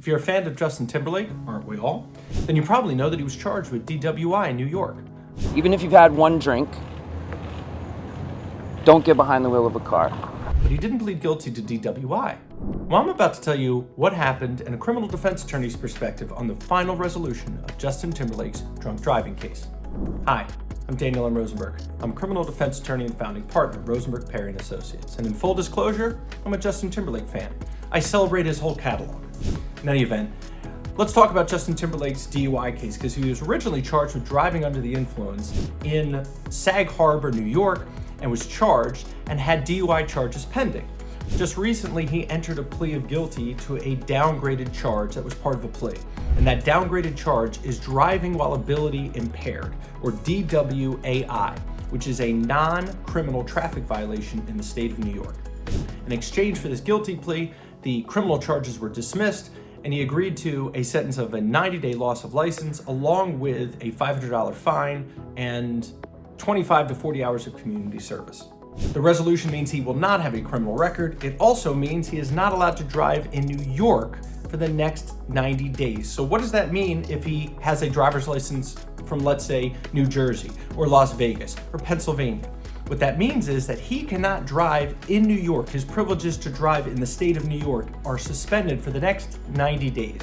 If you're a fan of Justin Timberlake, aren't we all? Then you probably know that he was charged with DWI in New York. Even if you've had one drink, don't get behind the wheel of a car. But he didn't plead guilty to DWI. Well, I'm about to tell you what happened and a criminal defense attorney's perspective on the final resolution of Justin Timberlake's drunk driving case. Hi, I'm Daniel M. Rosenberg. I'm a criminal defense attorney and founding partner of Rosenberg, Perry & Associates. And in full disclosure, I'm a Justin Timberlake fan. I celebrate his whole catalog. In any event, let's talk about Justin Timberlake's DUI case, because he was originally charged with driving under the influence in Sag Harbor, New York, and was charged and had DUI charges pending. Just recently, he entered a plea of guilty to a downgraded charge that was part of a plea. And that downgraded charge is driving while ability impaired, or DWAI, which is a non-criminal traffic violation in the state of New York. In exchange for this guilty plea, the criminal charges were dismissed, and he agreed to a sentence of a 90-day loss of license, along with a $500 fine and 25 to 40 hours of community service. The resolution means he will not have a criminal record. It also means he is not allowed to drive in New York for the next 90 days. So what does that mean if he has a driver's license from, let's say, New Jersey or Las Vegas or Pennsylvania? What that means is that he cannot drive in New York. His privileges to drive in the state of New York are suspended for the next 90 days.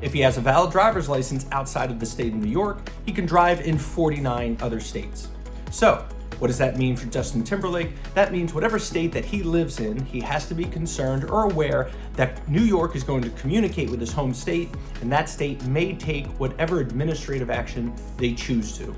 If he has a valid driver's license outside of the state of New York, he can drive in 49 other states. So, what does that mean for Justin Timberlake? That means whatever state that he lives in, he has to be concerned or aware that New York is going to communicate with his home state, and that state may take whatever administrative action they choose to.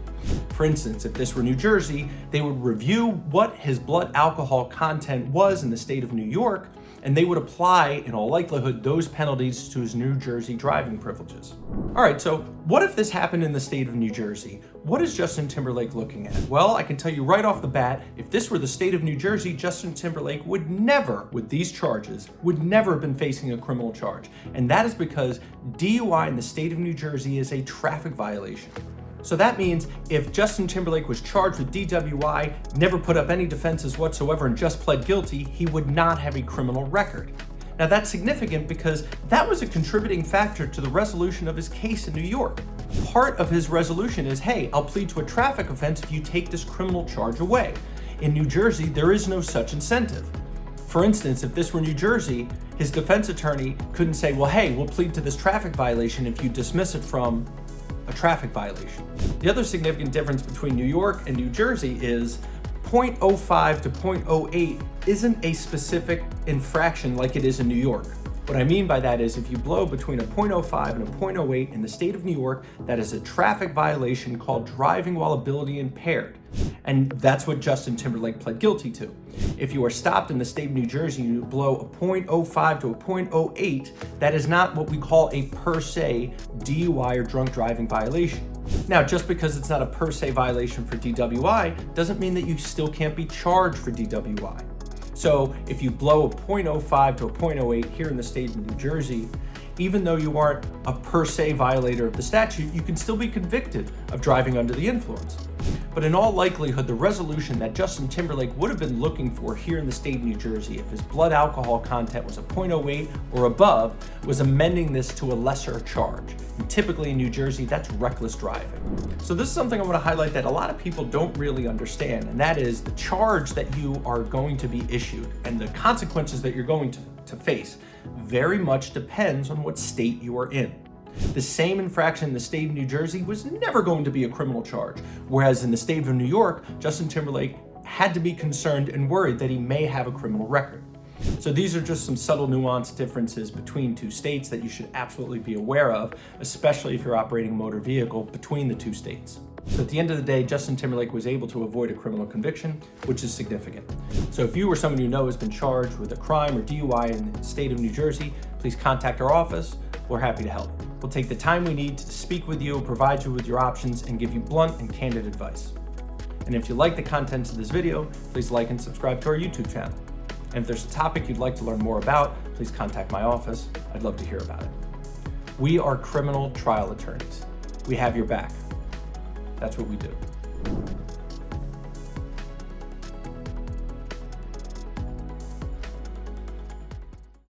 For instance, if this were New Jersey, they would review what his blood alcohol content was in the state of New York, and they would apply, in all likelihood, those penalties to his New Jersey driving privileges. All right, so what if this happened in the state of New Jersey? What is Justin Timberlake looking at? Well, I can tell you right off the bat, if this were the state of New Jersey, Justin Timberlake would never, with these charges, would never have been facing a criminal charge. And that is because DUI in the state of New Jersey is a traffic violation. So that means if Justin Timberlake was charged with DWI, never put up any defenses whatsoever, and just pled guilty, he would not have a criminal record. Now that's significant because that was a contributing factor to the resolution of his case in New York. Part of his resolution is, hey, I'll plead to a traffic offense if you take this criminal charge away. In New Jersey, there is no such incentive. For instance, if this were New Jersey, his defense attorney couldn't say, well, hey, we'll plead to this traffic violation if you dismiss it from a traffic violation. The other significant difference between New York and New Jersey is 0.05 to 0.08 isn't a specific infraction like it is in New York. What I mean by that is if you blow between a 0.05 and a 0.08 in the state of New York, that is a traffic violation called driving while ability impaired. And that's what Justin Timberlake pled guilty to. If you are stopped in the state of New Jersey and you blow a 0.05 to a 0.08, that is not what we call a per se DUI or drunk driving violation. Now, just because it's not a per se violation for DWI doesn't mean that you still can't be charged for DWI. So if you blow a 0.05 to a 0.08 here in the state of New Jersey, even though you aren't a per se violator of the statute, you can still be convicted of driving under the influence. But in all likelihood, the resolution that Justin Timberlake would have been looking for here in the state of New Jersey, if his blood alcohol content was a 0.08 or above, was amending this to a lesser charge. And typically in New Jersey, that's reckless driving. So this is something I want to highlight that a lot of people don't really understand, and that is the charge that you are going to be issued and the consequences that you're going to face very much depends on what state you are in. The same infraction in the state of New Jersey was never going to be a criminal charge, whereas in the state of New York, Justin Timberlake had to be concerned and worried that he may have a criminal record. So these are just some subtle nuanced differences between two states that you should absolutely be aware of, especially if you're operating a motor vehicle between the two states. So at the end of the day, Justin Timberlake was able to avoid a criminal conviction, which is significant. So if you or someone you know has been charged with a crime or DUI in the state of New Jersey, please contact our office. We're happy to help. We'll take the time we need to speak with you, provide you with your options, and give you blunt and candid advice. And if you like the contents of this video, please like and subscribe to our YouTube channel. And if there's a topic you'd like to learn more about, please contact my office. I'd love to hear about it. We are criminal trial attorneys. We have your back. That's what we do.